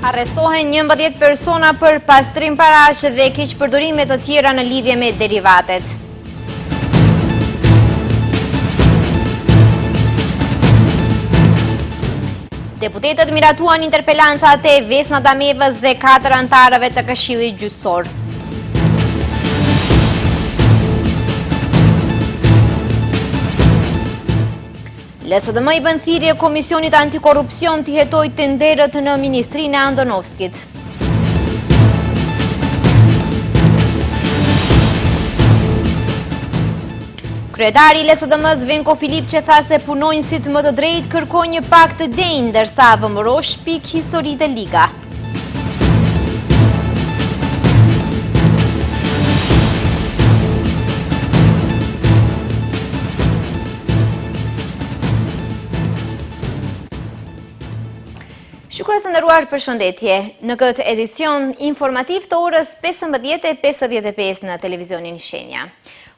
Arrestohen 11 persona për pastrim parash dhe keqpërdorime të tjera në lidhje me derivatet. Deputetët miratuan interpelancat e Vesna Damevës dhe 4 antarëve të Këshillit Gjyqësor. LSDM i bën thirrje Komisionit Antikorrupsion të hetojë tenderët në Ministrinë e Andonovskit. Kryetari i LSDM-s Venko Filip që tha se punonjësit më të drejtë kërkojnë një pakt të denj, ndërsa vëmërosh shpik histori të liga. Shikues të nderuar, përshëndetje. Në këtë edicion informativ të orës 15:55 në televizionin Shenja.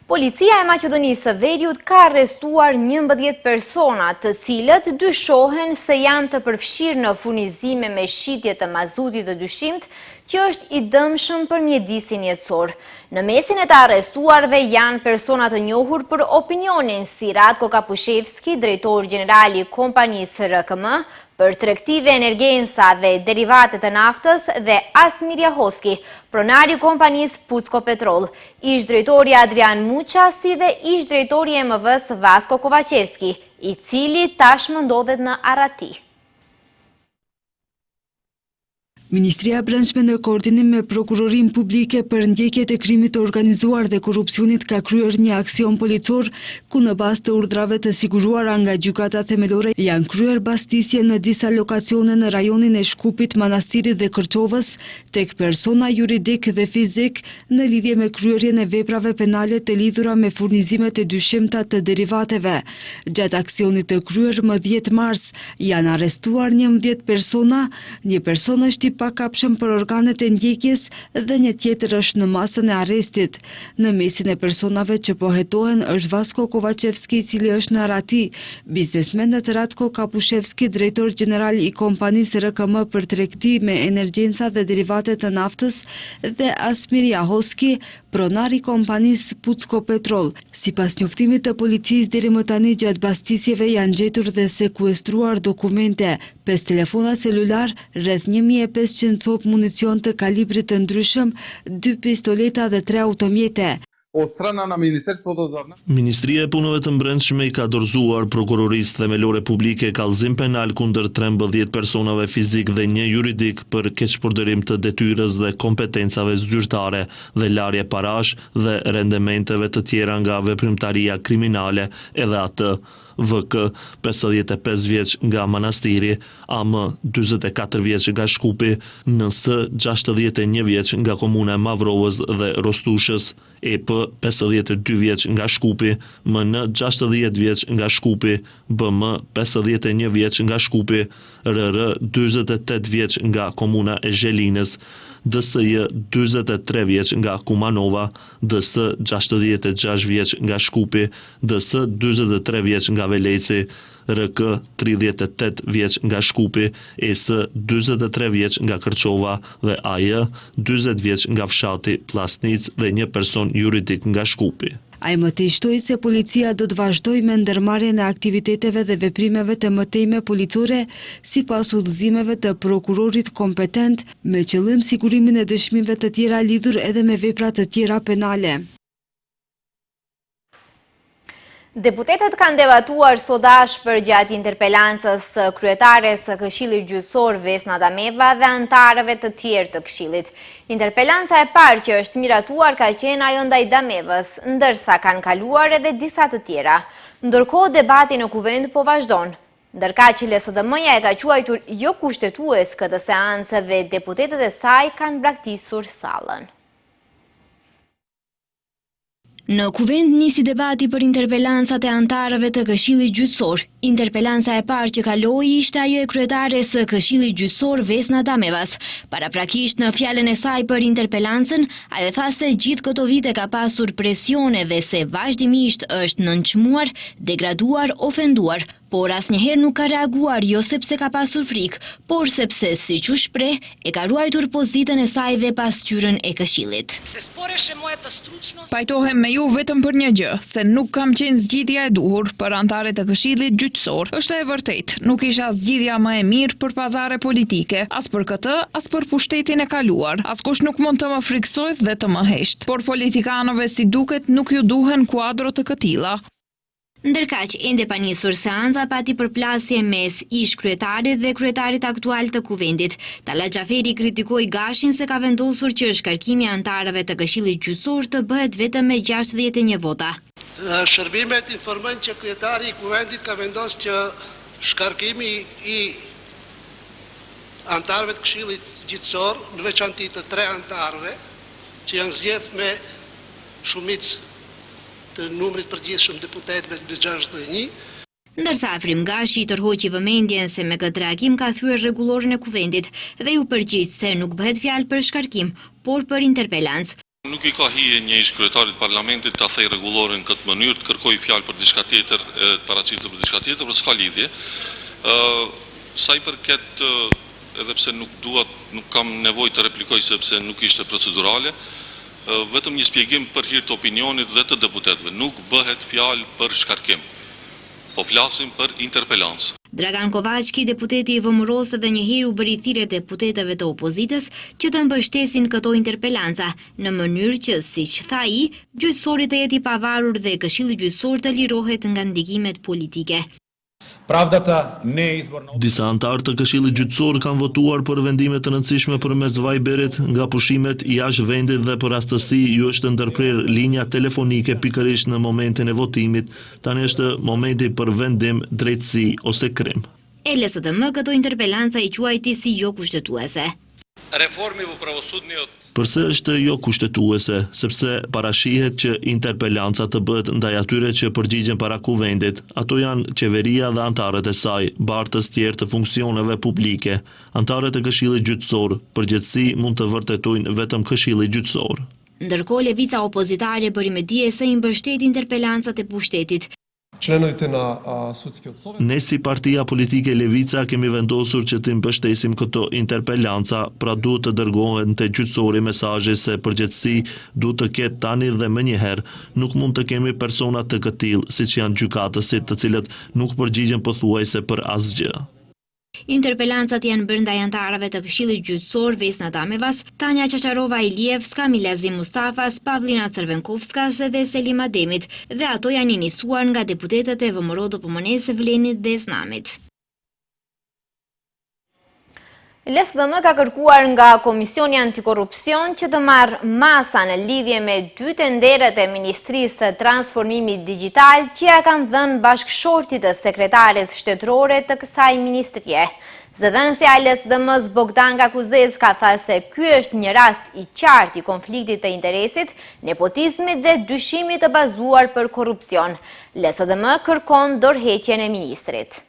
Policia e Maqedonisë së Veriut ka arrestuar 11 persona, të cilët dyshohen se janë të përfshirë në furnizime me shitje të mazutit të dyshimt, që është i dëmshëm për mjedisin jetësor. Në mesin e të arrestuarve janë persona të njohur për opinionin, si Ratko Kapushevski, drejtori general i kompanisë RKM, për tregti dhe energjensa dhe derivatet të naftës, dhe Asmir Jahoski, pronari i kompanisë Pucko Petrol, ish drejtori Adrian Muqa, si dhe ish drejtori i EMV-s Vasko Kovacevski, i cili tashmë ndodhet në Arati. Ministria e Brendshme në koordinim me Prokurorinë Publike për ndjekjet e krimit të organizuar dhe korrupsionit ka kryer një aksion policor ku në bazë të urdhrave të siguruara nga gjykata themelore janë kryer bastisje në disa lokacione në rajonin e Shkupit, Manastirit dhe Kërçovës tek persona juridik dhe fizik në lidhje me kryerjen e veprave penale të lidhura me furnizimet e dyshimta të derivateve. Gjatë aksionit të kryer më 10 mars janë arrestuar 11 persona, një person është i pakapshëm për organet e ndjekjes dhe një tjetër është në masën e arrestit. Në mesin e personave që po hetohen është Vasko Kovacevski, i cili është në Arati, biznesmenët Ratko Kapushevski, drejtor general i kompanisë RKM për tregti me energjensa dhe derivate të naftës, dhe Asmir Jahoski, pronari i kompanisë Pucko Petrol. Sipas njoftimit të policisë, deri më tani gjatë bastisjeve janë gjetur dhe sekuestruar dokumente, 5 telefona celular, rreth 1500 copë municion të kalibrit të ndryshëm, 2 pistoleta dhe 3 automjete. Ministria e Punëve të Brendshme i ka dorëzuar prokurorisë themelore publike kallëzim penal kundër 13 personave fizik dhe 1 juridik për keqpërdorim të detyrës dhe kompetencave zyrtare dhe larje parash dhe rendementeve të tjera nga veprimtaria kriminale, edhe atë VK 55 vjeç nga Manastiri, AM 44 vjeç nga Shkupi, NS 61 vjeç nga komuna e Mavrovës dhe Rostushës, EP 52 vjeç nga Shkupi, MN 60 vjeç nga Shkupi, BM 51 vjeç nga Shkupi, RR 48 vjeç nga komuna e Zhelinës, DSJ 43 vjeç nga Kumanova, DS 66 vjeç nga Shkupi, DS 43 vjeç nga Veleci, RK 38 vjeç nga Shkupi, ES 43 vjeç nga Kërçova dhe AJ 40 vjeç nga fshati Plasnic dhe një person juridik nga Shkupi. Ai më tej shtoi se policia do të vazhdojë me ndërmarrjen e aktiviteteve dhe veprimeve të mëtejme policore sipas udhëzimeve të prokurorit kompetent me qëllim sigurimin e dëshmive të tjera lidhur edhe me vepra të tjera penale. Deputetët kanë debatuar sodash për gjatë interpelancës kryetares së Këshillit Gjyqësor Vesna Dameva dhe antarëve të tjerë të Këshillit. Interpelanca e parë që është miratuar ka qenë ajo ndaj Damevës, ndërsa kanë kaluar edhe disa të tjera. Ndërkohë debati në kuvend po vazhdon. Ndërkaq që LSDM-ja e ka quajtur jo kushtetues këtë seancë dhe deputetët e saj kanë braktisur sallën. Në kuvend nisi debati për interpelancat e antarëve të Këshillit Gjyqësor. Interpelanca e parë që kaloi ishte ajo e kryetares së Këshillit Gjyqësor Vesna Damevas. Paraprakisht në fjalën e saj për interpelancën, ajo tha se gjithë këto vite ka pasur presione dhe se vazhdimisht është nënçmuar, degraduar, ofenduar, por asnjëherë nuk ka reaguar jo sepse ka pasur frikë, por sepse, siç u shpreh, e ka ruajtur pozitën e saj dhe pasqyrën e Këshillit. Pajtohem me ju vetëm për një gjë, se nuk kam qenë zgjidhja e duhur për anëtarët e Këshillit gjyqësor. Është e vërtetë, nuk isha zgjidhja më e mirë për pazare politike, as për këtë, as për pushtetin e kaluar. Askush nuk mund të më friksojë dhe të më heshtë, por politikanëve si duket nuk ju duhen kuadro të këtilla. Ndërkaq, ende pa nisur seanca pati përplasje mes ish kryetarit dhe kryetarit aktual të kuvendit. Talla Xhaferi kritikoi Gashin se ka vendosur që shkarkimi i anëtarëve të Këshillit Gjyqësor të bëhet vetëm me 61 vota. Shërbimet informojnë që kryetari i kuvendit ka vendosur që shkarkimi i anëtarëve të Këshillit Gjyqësor, në veçanti të 3 anëtarëve që janë zgjedhur me shumicë të numrit përgjithshëm deputetëve në 61. Ndërsa Afrim Gashi i tërhoqi vëmendjen se me këtë reagim ka thyer rregullorin e kuvendit dhe ju përgjigj se nuk bëhet fjalë për shkarkim, por për interpelancë. Nuk i ka hije një ish kryetarit parlamentit të thej rregullorin në këtë mënyrë, të kërkoj fjalë për diçka tjetër, të paraqitet për diçka tjetër, por s'ka lidhje. Sa i përket, edhe pse nuk kam nevojë të replikoj sepse nuk ishte procedurale, vetëm një shpjegim për hir të opinionit dhe të deputetëve. Nuk bëhet fjalë për shkarkim, po flasim për interpelancë. Dragan Kovaqki, deputeti i Vëmëros, edhe njëherë u bëri thirrje deputetëve të opozitës që të mbështesin këto interpelanca, në mënyrë që, siç tha ai, gjyqësori të jetë i pavarur dhe Këshilli Gjyqësor të lirohet nga ndikimet politike. Disa anëtarë të Këshillit Gjyqësor kanë votuar për vendime të rëndësishme përmes Viberit nga pushimet jashtë vendit dhe për rastësi ju është ndërprer linja telefonike pikërisht në momentin e votimit. Tani është momenti për vendim, drejtësi ose krim. LSDM këto interpelanca i quajti si jo kushtetuese. Përse është jo kushtetuese, sepse parashihet që interpelanca të bëhet ndaj atyre që përgjigjen para kuvendit. Ato janë qeveria dhe anëtarët e saj, bartës tjerë të funksioneve publike. Anëtarët e Këshillit Gjyqësor, përgjithësi mund të vërtetojnë vetëm Këshilli Gjyqësor. Ndërkohë lëvica opozitare bëri me dije se i mbështeti interpelancat e pushtetit. Ne si partia politike Levica kemi vendosur që të mbështesim këto interpelanca, pra duhet të dërgohen te gjyqësori mesazhe se përgjithësi duhet të ketë tani dhe më njëherë. Nuk mund të kemi persona të këtill, siç janë gjykatësit, të cilët nuk përgjigjen pothuajse për asgjë. Interpelancat janë bërë ndaj anëtarëve të Këshillit Gjyqësor Vesna Damevas, Tanja Çaçarova Ilievska, Milazim Mustafas, Pavlina Crvenkovskas dhe Selim Ademit, dhe ato janë inisuar nga deputetët e VMRO-DPMNE Vlenit dhe Snamit. LSDM ka kërkuar nga Komisioni Antikorrupsion që të marrë masa në lidhje me 2 tenderet e Ministrisë së Transformimit Digjital që ja kanë dhënë bashkëshortit të sekretares shtetërore të kësaj ministrie. Zëdhënësja e LSDM-s Bogdan Kakuzez ka thënë se ky është një rast i qartë i konfliktit të interesit, nepotizmit dhe dyshimit të bazuar për korrupsion. LSDM kërkon dorëheqjen e ministrit.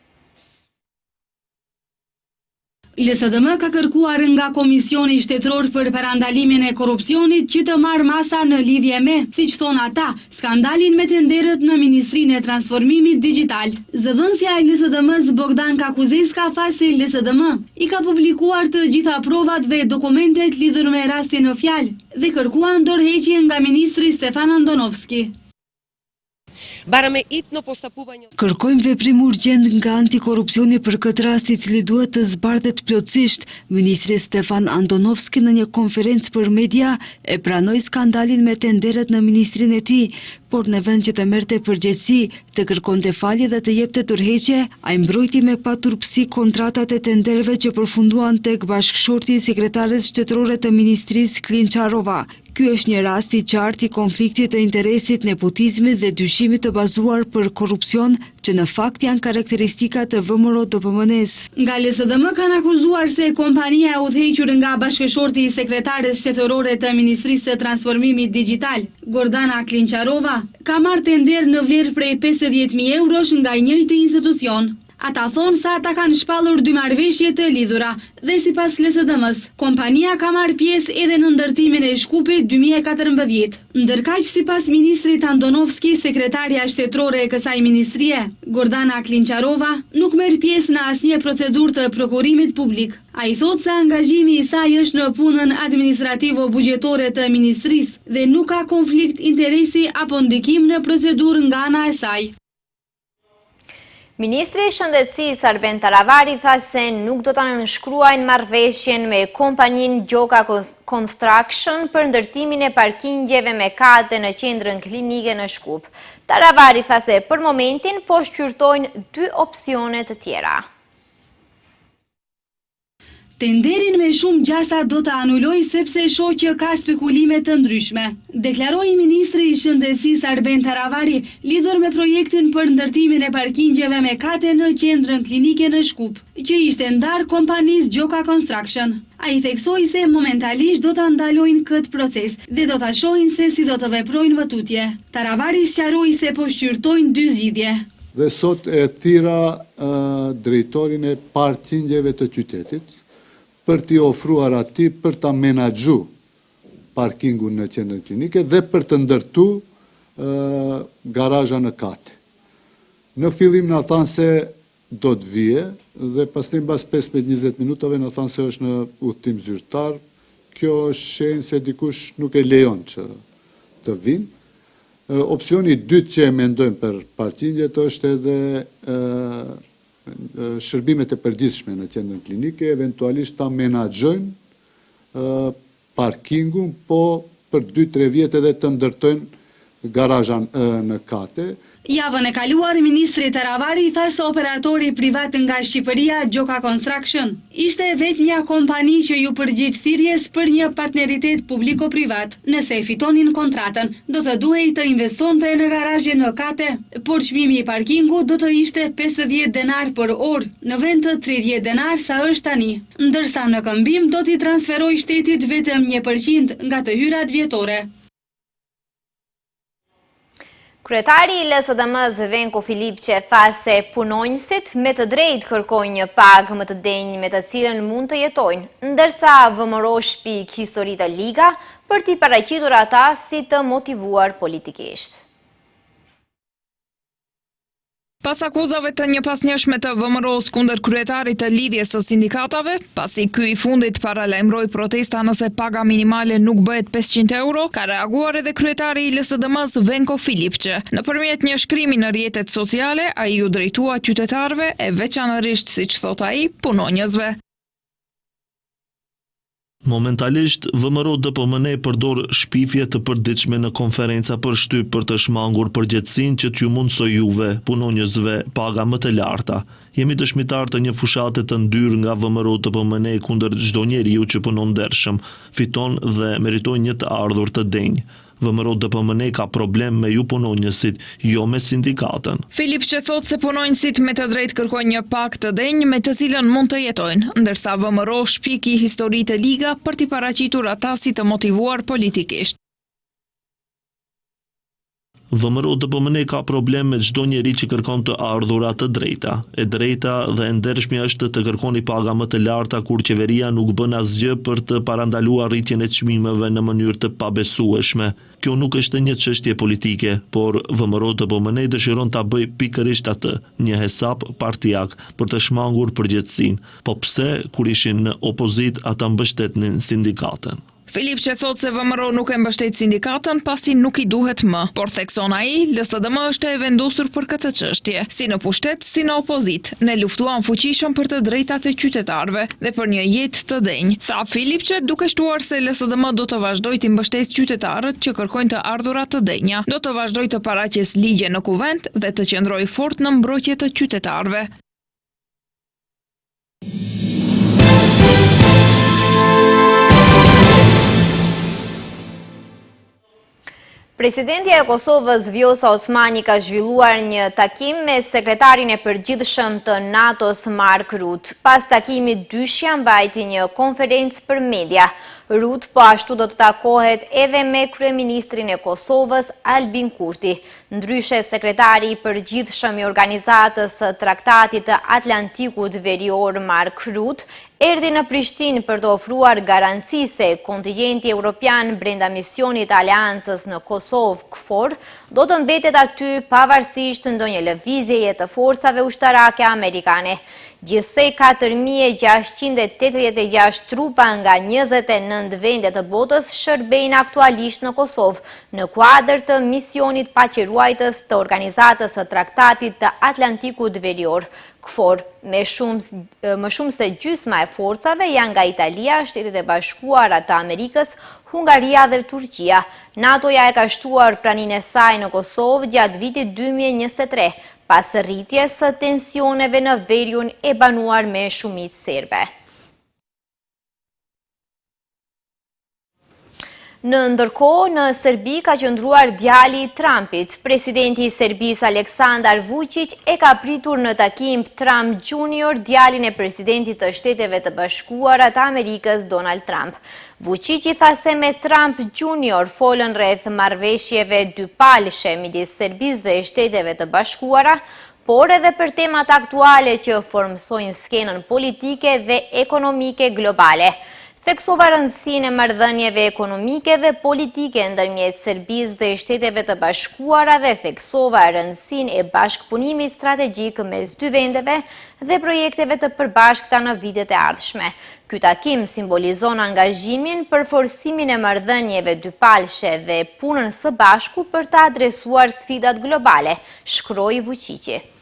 LSDM ka kërkuar nga Komisioni Shtetëror për Parandalimin e Korrupsionit që të marrë masa në lidhje me, siç thon ata, skandalin me tenderet në Ministrinë e Transformimit Digjital. Zëdhënësja e LSDM-s Bogdan Kakuzez ka thënë se LSDM i ka publikuar të gjitha provat dhe dokumentet lidhur me rastin në fjalë dhe kërkuan dorëheqje nga ministri Stefan Andonovski. Kërkojmë veprim urgjent nga antikorrupsioni për këtë rast i cili duhet të zbardhet plotësisht. Ministri Stefan Andonovski në një konferencë për media e pranoi skandalin me tenderet në ministrinë e tij, por në vend që të merrte përgjegjësi, të kërkonte falje dhe të jepte dorëheqje, ai mbrojti me paturpsi kontratat e tendereve që përfunduan tek bashkëshorti i sekretares shtetërore të ministrisë Klinçarova. Ky është një rast i qartë i konfliktit të interesit, nepotizmit dhe dyshimit të bazuar për korrupsion, që në fakt janë karakteristika të VMRO-DPMNE-s. Nga LSDM kanë akuzuar se kompania e udhëhequr nga bashkëshorti i sekretares shtetërore të Ministrisë së Transformimit Digjital, Gordana Klinçarova, ka marrë tender në vlerë prej 50.000 eurosh nga njëjti institucion. Ata thonë se ata kanë shpallur dy marrëveshje të lidhura dhe sipas LSDM-s, kompania ka marrë pjesë edhe në ndërtimin e Shkupit 2014. Ndërkaq sipas ministrit Andonovski, sekretarja shtetërore e kësaj ministrie, Gordana Klinçarova, nuk merr pjesë në asnjë procedurë të prokurimit publik. Ai thotë se angazhimi i saj është në punën administrativo-buxhetore të ministrisë dhe nuk ka konflikt interesi apo ndikim në procedurë nga ana e saj. Ministri i Shëndetësisë Arben Taravari tha se nuk do ta nënshkruajnë marrëveshjen me kompaninë Gjoka Construction për ndërtimin e parkingjeve me kate në qendrën klinike në Shkup. Taravari tha se për momentin po shqyrtojnë dy opsione të tjera. Tenderin me shumë gjasa do të anuloj sepse shoh që ka spekulime të ndryshme, deklaroi ministri i Shëndetësisë Arben Taravari lidhur me projektin për ndërtimin e parkingjeve me kate në qendrën klinike në Shkup, që ishte ndar kompanisë Gjoka Construction. Ai theksoi se momentalisht do ta ndalojnë këtë proces dhe do ta shohin se si do të veprojnë më tutje. Taravari sqaroi se po shqyrtojnë dy zgjidhje. Dhe sot e thira drejtorin e parkingjeve të qytetit për t'i ofruar ati për ta menaxhu parkingun në qendrën klinike dhe për të ndërtu garazha në kate. Në fillim na thanë se do të vije dhe pastaj mbas 15-20 minutave na thanë se është në udhtim zyrtar. Kjo është shenjë se dikush nuk e lejon që të vinë. Opsioni i dytë që e mendojmë për parkingjet është edhe shërbimet e përditshme në qendrën klinike, eventualisht ta menaxhojnë parkingun, po për 2-3 vjet edhe të ndërtojnë garazhan në kate. Javën e kaluar, ministri Taravari tha se operatori privat nga Shqipëria, Gjoka Construction, ishte vetmja kompani që ju përgjigj thirrjes për një partneritet publiko-privat. Nëse e fitonin kontratën, do të duhej të investonte në garazhe në kate, por çmimi i parkingut do të ishte 50 denar për orë, në vend të 30 denar sa është tani. Ndërsa në këmbim do t'i transferoj shtetit vetëm 1% nga të hyrat vjetore. Kryetari i LSDM-s Venko Filipçe tha se punonjësit me të drejtë kërkojnë një pagë më të denjë me të cilën mund të jetojnë, ndërsa VMRO shpik histori të liga për t'i paraqitur ata si të motivuar politikisht. Pas akuzave të njëpasnjëshme të VMRO-s kundër kryetarit të lidhjes së sindikatave, pasi ky i fundit paralajmëroi protesta nëse paga minimale nuk bëhet 500 euro, ka reaguar edhe kryetari i LSDM-s Venko Filipçe. Nëpërmjet një shkrimi në rrjetet sociale, ai u drejtua qytetarëve e veçanërisht, siç thot ai, punonjësve. Momentalisht, VMRO DPMN përdor shpifje të përditshme në konferenca për shtyp për të shmangur përgjegjësinë që t'ju mundsoj juve, punonjësve, paga më të larta. Jemi dëshmitar të një fushate të ndyrë nga VMRO DPMN kundër çdo njeriu që punon ndershëm, fiton dhe meriton një të ardhur të denjë. VMRO DPMN ka problem me ju punonjësit, jo me sindikatën. Filipçe thot se punonjësit me të drejtë kërkojnë një pagë të denjë me të cilën mund të jetojnë, ndërsa VMRO shpiki historitë e liga për t'i paraqitur ata si të motivuar politikisht. VMRO DPMN ka problem me çdo njeri që kërkon të ardhurat të drejta. E drejta dhe e ndershmja është të kërkoni paga më të larta kur qeveria nuk bën asgjë për të parandaluar rritjen e çmimeve në mënyrë të pabesueshme. Kjo nuk është një çështje politike, por VMRO DPMN dëshiron ta bëjë pikërisht atë, një hesap partijak për të shmangur përgjegjësinë. Po pse kur ishin në opozit ata mbështetnin sindikatën? Filipçe thot se VMRO nuk e mbështet sindikatën pasi nuk i duhet më, por thekson ai, LSDM është e vendosur për këtë çështje, si në pushtet, si në opozit. Ne luftuam fuqishëm për të drejtat e qytetarëve dhe për një jetë të denjë. Tha Filipçe, duke shtuar se LSDM do të vazhdojë të mbështesë qytetarët që kërkojnë të ardhura të denja, do të vazhdojë të paraqes ligje në kuvent dhe të qëndrojë fort në mbrojtje të qytetarëve. Presidentja e Kosovës Vjosa Osmani ka zhvilluar një takim me sekretarin e përgjithshëm të NATO-s Mark Rutte. Pas takimit dyshja mbajti një konferencë për media. Rutte po ashtu do të takohet edhe me kryeministrin e Kosovës Albin Kurti. Ndryshe, sekretari i përgjithshëm i organizatës së Traktatit të Atlantikut Verior Mark Rutte erdhi në Prishtinë për të ofruar garanci se kontingjenti evropian brenda misionit të Aleancës në Kosovë KFOR do të mbetet aty pavarësisht ndonjë lëvizjeje të forcave ushtarake amerikane. Gjithsej 4.686 trupa nga 29 vende të botës shërbejnë aktualisht në Kosovë, në kuadër të misionit paqeruajtës të organizatës së Traktatit të Atlantikut Verior, KFOR. Më shumë se gjysma e forcave janë nga Italia, Shtetet e Bashkuara të Amerikës, Hungaria dhe Turqia. NATO-ja e ka shtuar praninë e saj në Kosovë gjatë vitit 2023, pas rritjes së tensioneve në veriun e banuar me shumicë serbe. Në ndërkohë, në Serbi ka qëndruar djali i Trumpit. Presidenti i Serbisë Aleksandar Vučić e ka pritur në takim Trump Jr. djalin e presidentit të Shteteve të Bashkuara të Amerikës Donald Trump. Vučić i tha se me Trump Jr. folën rreth marrëveshjeve dypalëshe midis Serbisë dhe Shteteve të Bashkuara, por edhe për temat aktuale që formsojnë skenën politike dhe ekonomike globale. Theksova rëndësinë e marrëdhënieve ekonomike dhe politike ndërmjet Serbisë dhe Shteteve të Bashkuara dhe theksova rëndësinë e bashkëpunimit strategjik mes dy vendeve dhe projekteve të përbashkëta në vitet e ardhshme. Ky takim simbolizon angazhimin për forcimin e marrëdhënieve dypalëshe dhe punën së bashku për të adresuar sfidat globale, shkroi Vučići.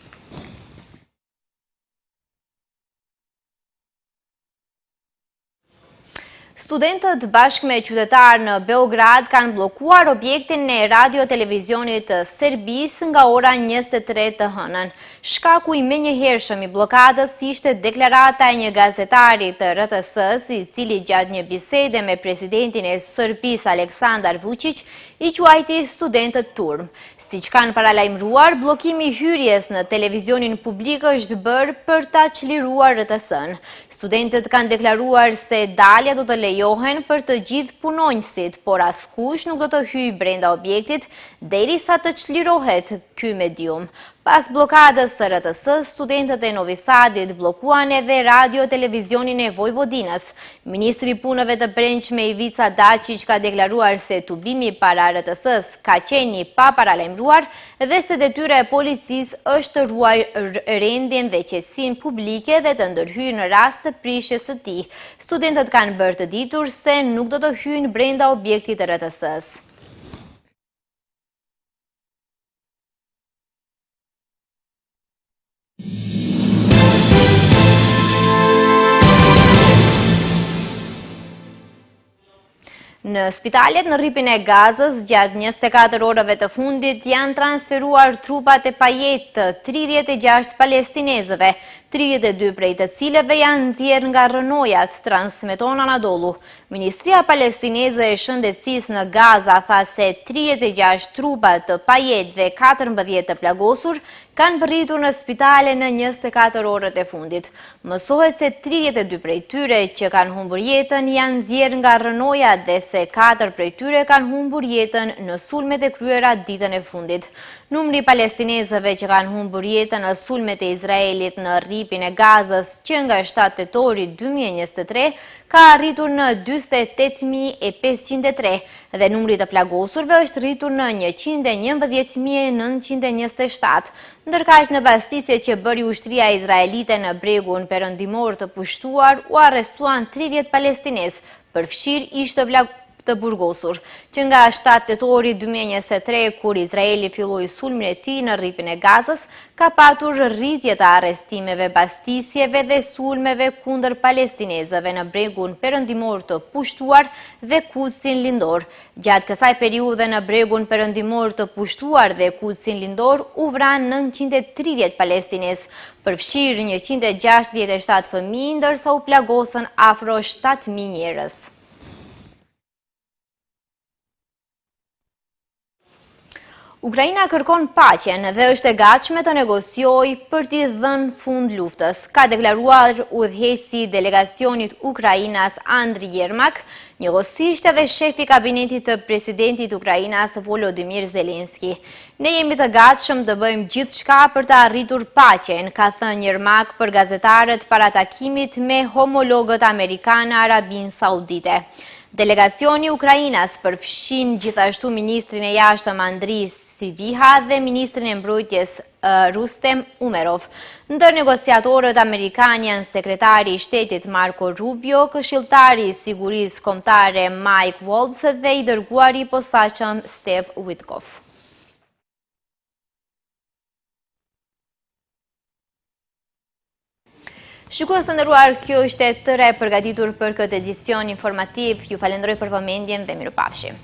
Studentët bashkë me qytetarë në Beograd kanë blokuar objektin e radio-televizionit të Serbisë nga ora 23 të hënën. Shkaku i menjëhershëm i blokadës ishte deklarata e një gazetari të RTS-s, i cili gjatë një bisede me presidentin e Serbisë Aleksandar Vučić i quajti studentët turm. Siç kanë paralajmëruar, bllokimi i hyrjes në televizionin publik është bërë për ta çliruar RTS-n. Studentët kanë deklaruar se dalja do të lejohen për të gjithë punonjësit, por askush nuk do të hyjë brenda objektit derisa të çlirohet ky medium. Pas blokadës së RTS, studentët e Novi Sadit bllokuan edhe radio-televizionin e Vojvodinës. Ministri i Punëve të Brendshme Ivica Dačić ka deklaruar se tubimi para RTS-s ka qenë pa paralajmëruar dhe se detyra e policisë është të ruajë rendin dhe qetësinë publike dhe të ndërhyjë në rast të prishjes së tij. Studentët kanë bërë të ditur se nuk do të hyjnë brenda objektit të RTS-s. Në spitalet në rripin e Gazës, gjatë 24 orëve të fundit, janë transferuar trupat e pajet të 36 palestinezëve, 32 prej të cilëve janë nxjerrë nga rënojat, transmeton Anadolu. Ministria Palestineze e Shëndetësisë në Gaza tha se 36 trupa të pajet dhe 14 të plagosur kanë përritur në spitale në 24 orët e fundit. Mësohet se 32 prej tyre që kanë humbur jetën janë nxjerrë nga rënojat dhe se 4 prej tyre kanë humbur jetën në sulmet e kryera ditën e fundit. Numri palestinezëve që kanë humbur jetën në sulmet e Izraelit në rripin e Gazës që nga 7 tetori 2023 ka arritur në 48.503 dhe numri të plagosurve është rritur në 111.927, ndërkaq në bastisje që bëri ushtria izraelite në bregun perëndimor të pushtuar u arrestuan 30 palestinezë, përfshirë ish të burgosur, që nga 7 tetori 2023, kur Izraeli filloi sulmin e tij në rripin e Gazës, ka patur rritje të arrestimeve, bastisjeve dhe sulmeve kundër palestinezëve në bregun perëndimor të pushtuar dhe Kudsin Lindor. Gjatë kësaj periudhe në bregun perëndimor të pushtuar dhe Kudsin Lindor u vranë 930 palestinezë, përfshirë 167 fëmijë, ndërsa u plagosën afro 7.000 njerëz. Ukraina kërkon paqen dhe është e gatshme të negociojë për t'i dhënë fund luftës, ka deklaruar udhëheqësi delegacionit Ukrainas Andriy Yermak, njëkohësisht edhe shefi kabinetit të presidentit Ukrainas Volodymyr Zelensky. Ne jemi të gatshëm të bëjmë gjithçka për të arritur paqen, ka thënë Yermak për gazetarët para takimit me homologët amerikanë Arabinë Saudite. Delegacioni Ukrainas përfshin gjithashtu ministrin e jashtëm Andriy Sybiha dhe ministrin e mbrojtjes Rustem Umerov. Ndër negociatorët amerikanë janë sekretari i shtetit Marco Rubio, këshilltari i sigurisë kombëtare Mike Waltz dhe i dërguari i posaçëm Steve Witkoff. Shikues të nderuar, kjo ishte tëre përgatitur për këtë edicion informativ. Ju falenderoj për vëmendjen dhe mirupafshim.